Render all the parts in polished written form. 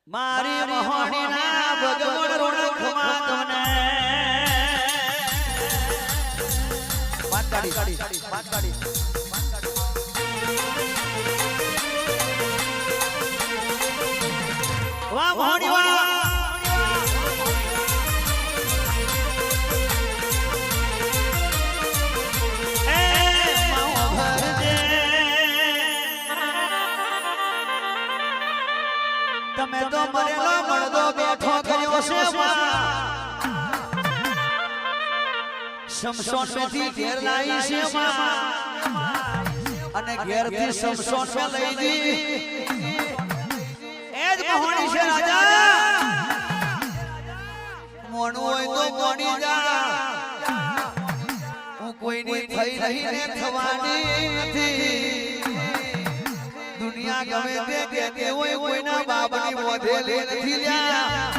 મારી મહોણીના ભગવાન રોણખમાં તમને પાટકાડી વાહ મહોણી વાહ તમે તો મરેલો મળદો બેઠો કર્યો છે શમશોન મેથી ઘેર લાવી છે અને ઘેર થી શમશોન મે લઈ દી એ જ મહોણી છે રાજા મોણું હોય તો મોણી જા હું કોઈની થઈ રહી ને થવાની નથી દુનિયા ગમે તે કહેતી હોય કોઈના બાપની મોઢેલી નથી લ્યા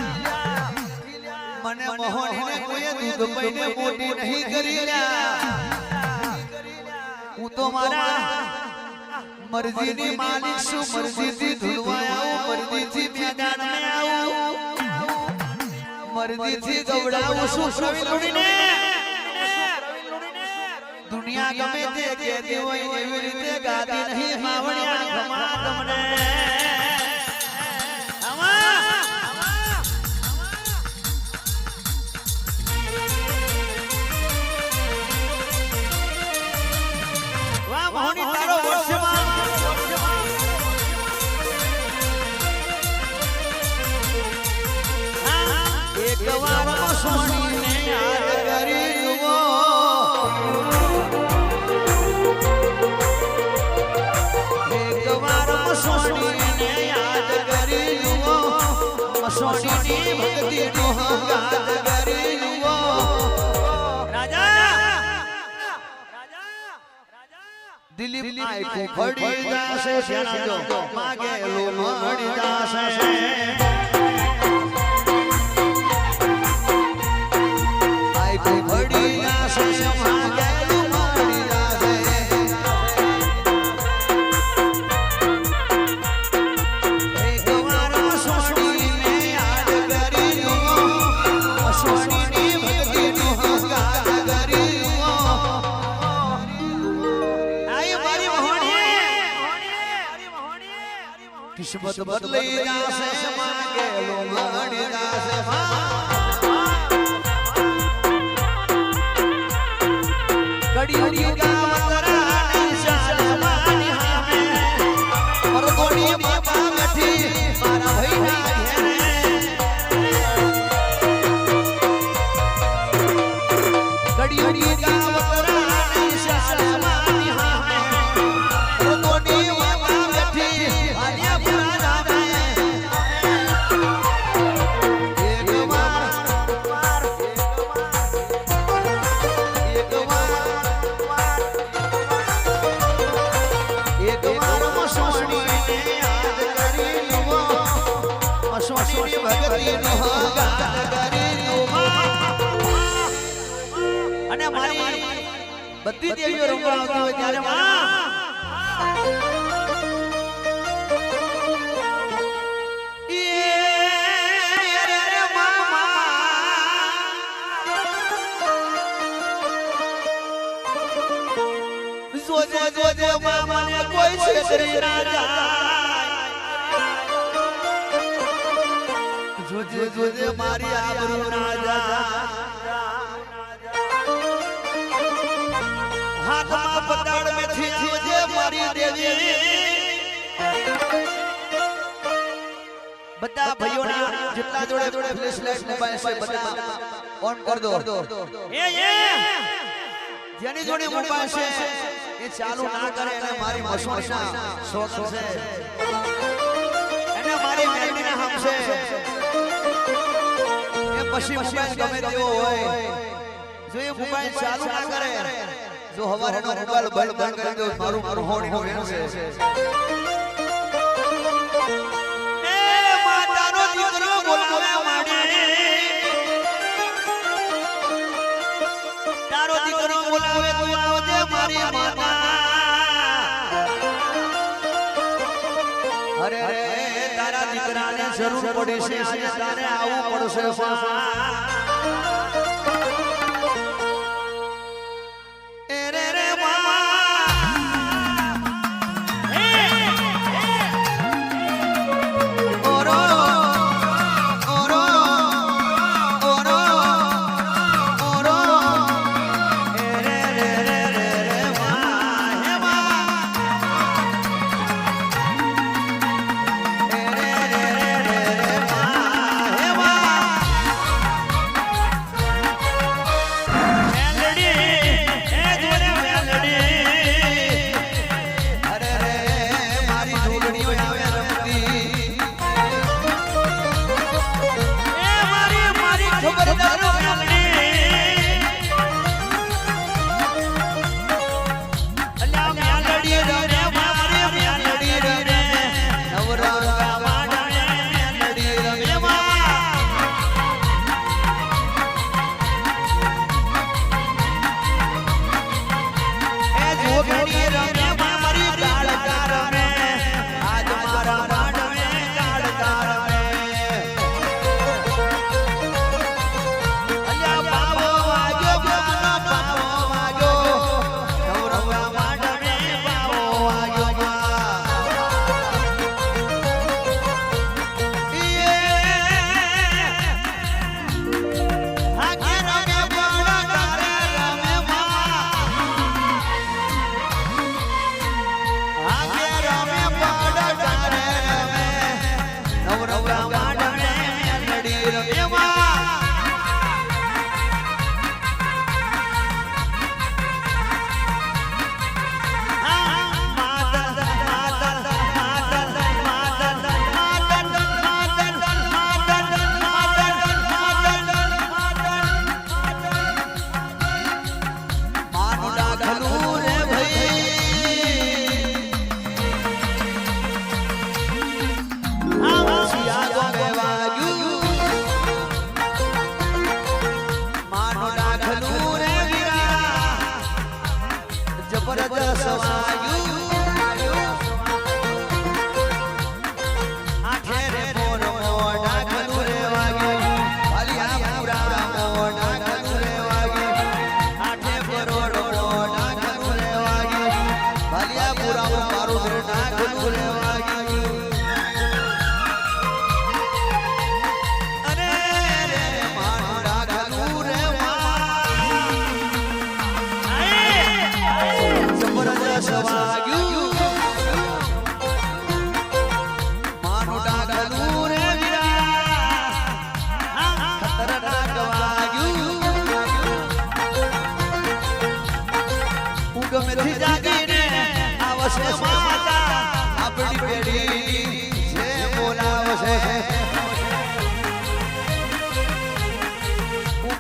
મને મહોણીને કોઈએ દૂધ પીને મોટી નહીં કરી લ્યા હું તો મારા મરજીની માલિક છું મરજીથી ધૂળવા આવું મરજીથી મેદાનમાં આવું મરજીથી ગવડાવું છું પ્રવીણને દુનિયા ગમે તે કહેતી હોય એવી રીતે ગાતી નહીં માવણિયા ખમા તમને વાહ મહોણી તારો વર્ષમાં એક વાર સોણીને યાદ કરી જુઓ સોણીને યાદ કરી જુઓ સોણીની ભક્તિનો ગાત કરી જુઓ રાજા દિલીપ આંખો ફડી જાશે શેણાજો માગેલું મળી જાશે આંખો ફડી જાશે માગેલું મળી જાશે કિસ્મત બદલી જાશે માગેલું મળી જાશે કડી ગાવતરાની શાલમાની હામે મરગોડી બાબા બેઠી મારા ભઈના ઘેરે કડી ગાવતરાની શાલમાની હામે મરગોડી બાબા બેઠી અને મારી બધી દેવીઓ રમવા આવતી હોય ત્યારે જોજે મામાને કોઈ છેતરી ના જાય જોજે મારી આબરૂ ના જાય હાથમાં પતાડ મેથી જોજે મારી દેવી બધા ભાઈઓના જેટલા જોડે ફ્લેશ લાઈટ મોબાઈલ છે બધા ઓન કર દો એ જેની જોડે મોબાઈલ છે એ ચાલુ ના કરે અને મારી મસોણીના સોગન છે અને મારી મેરડીના હમ છે એ પછી મોબાઈલ ગમે તેવો હોય જો એ મોબાઈલ ચાલુ ના કરે જો હવારેનો મોબાઈલ બંધ કરી દો મારું મહોણી વેણ છે એ માતાનો દીકરો બોલાવે માડી તારો દીકરો બોલાવે તું આવજે મારી માતા અરે રે તારા દીકરાને જરૂર પડી છે આજે તારે આવવું પડશે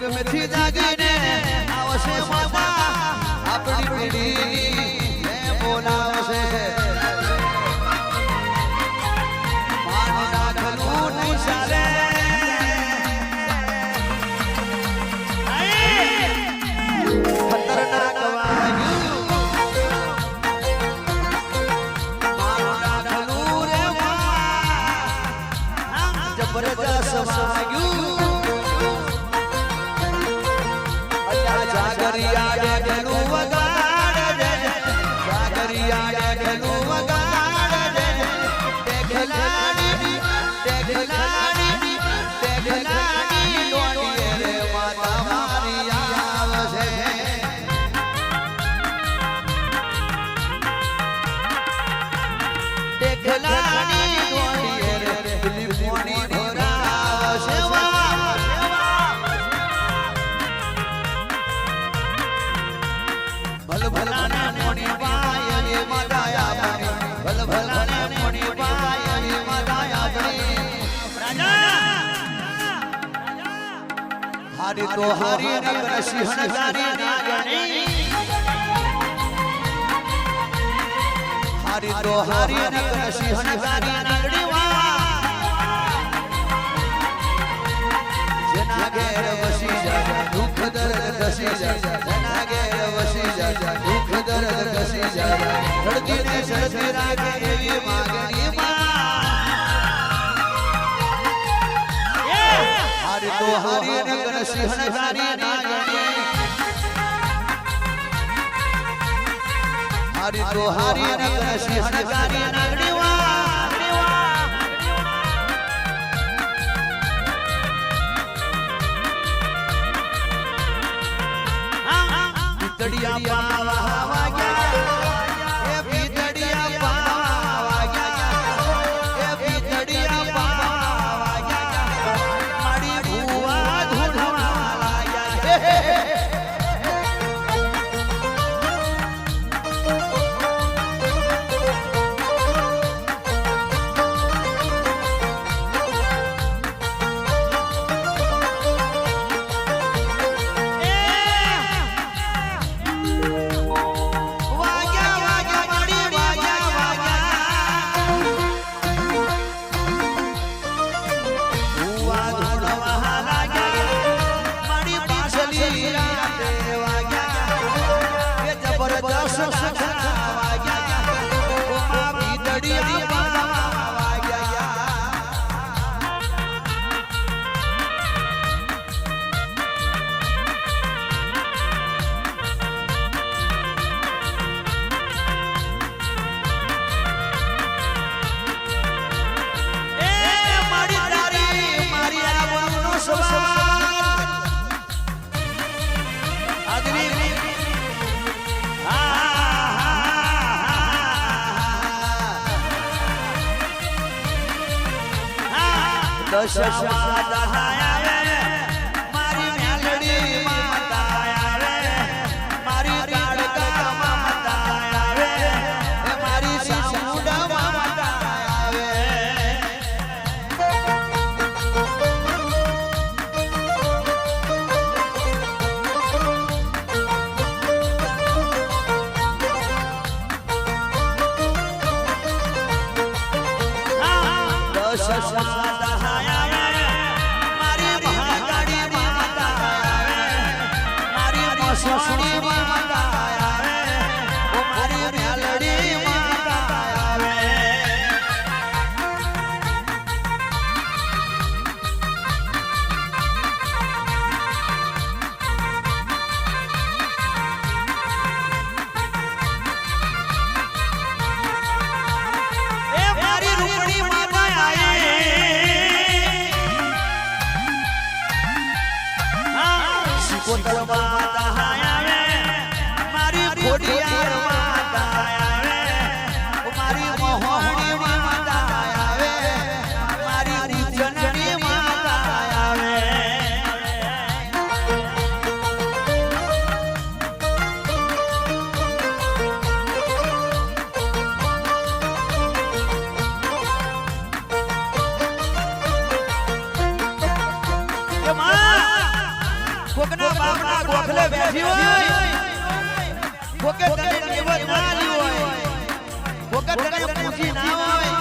મેથી જાગીને આવશે માતા આપણી પેઢી ને બોલાવશે માનું નાખલું નહીં ચાલે ખતરનાક વાગ્યું માનું નાખલું રે જબરદસ્ત વાગ્યું हारी तो हारी नगर सिंहनगारी नागणी हारी तो हारी नगर सिंहनगारी नागणी जना घेर वसी जा दुख दर्द घसी जा जना घेर वसी जा दुख दर्द घसी जा धड़की ने झड़की रागे एवी मागणी તો હારી ને ગણસિંહ હનગારી નાગણી હારી તો હારી ને ગણસિંહ હનગારી નાગણી વીતડિયા પાવા વાગ્યા એ વીતડિયા પાવા વાગ્યા એ વીતડિયા પાવા વાગ્યા મારી ભુવા ધૂણવા લાગ્યા દશમા દહાયા મારી મેલડી માતા આવે મારી કાળકા માતા આવે એ મારી સામુંડા માતા આવે દશમા સોની માતા આવે ઓ મારી મેલડી માતા આવે એ મારી રૂપડી માતા આવે સિકોતર માતા ખોડિયાર માતા આવે મારી મોહણી માતા આવે મારી રીચનની માતા આવે એ માં કોકના બાપના ગોખલે બેઠી હોય કોકે તને નિવત ના લી હોય કોકે તને પૂછી ના હોય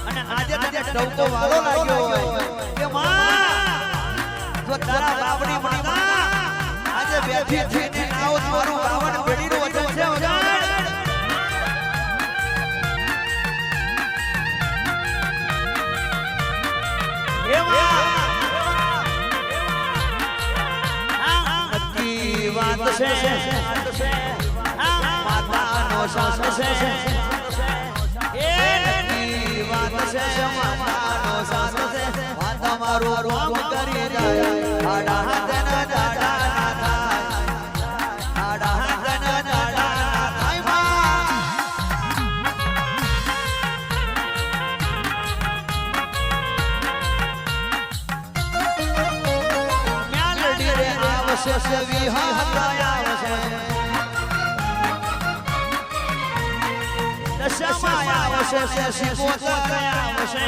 અને આજે તને ટવકો વાળો લાગ્યો હોય કે માં જો તારા બાપની માતા આજે બેઠી થઈને આવો મારું બાવન પેઢીનું વચન છે વજાણ એવા નક્કી વાત છે માતાનો સાસ છે એ નક્કી વાત છે માતાનો સાસ છે માતા મારું રોમ કરી જાય આડા હાથના દાડા ના થાય આડા હાથના દાડા ના થાય મેલડી રે આવશે વિહાર આવશે દશમા આવશે સિકોતર આવશે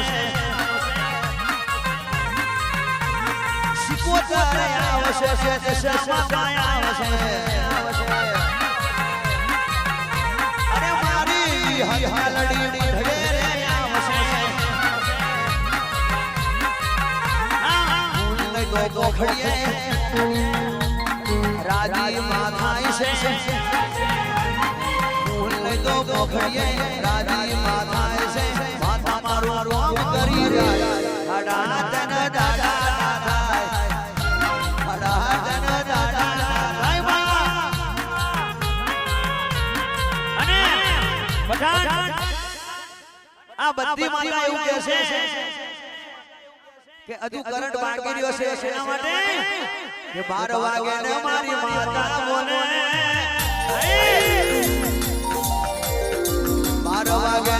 સિકોતર આવશે દશમા આવશે અરે મારી હલડી ઢેરે આવશે ફૂલ તો ગોખડીએ રાજી માથાઈ છે તો પોખડીએ રાજી માથાએ છે માથા મારું રોમ કરી જાય આડા તન દાડા ના થાય આ બધી માતા એવું કહે છે કે હજુ કરંટ બાકી રહ્યો છે એના માટે કે 12 વાગે ને મારી માતા બોલે 12 વાગે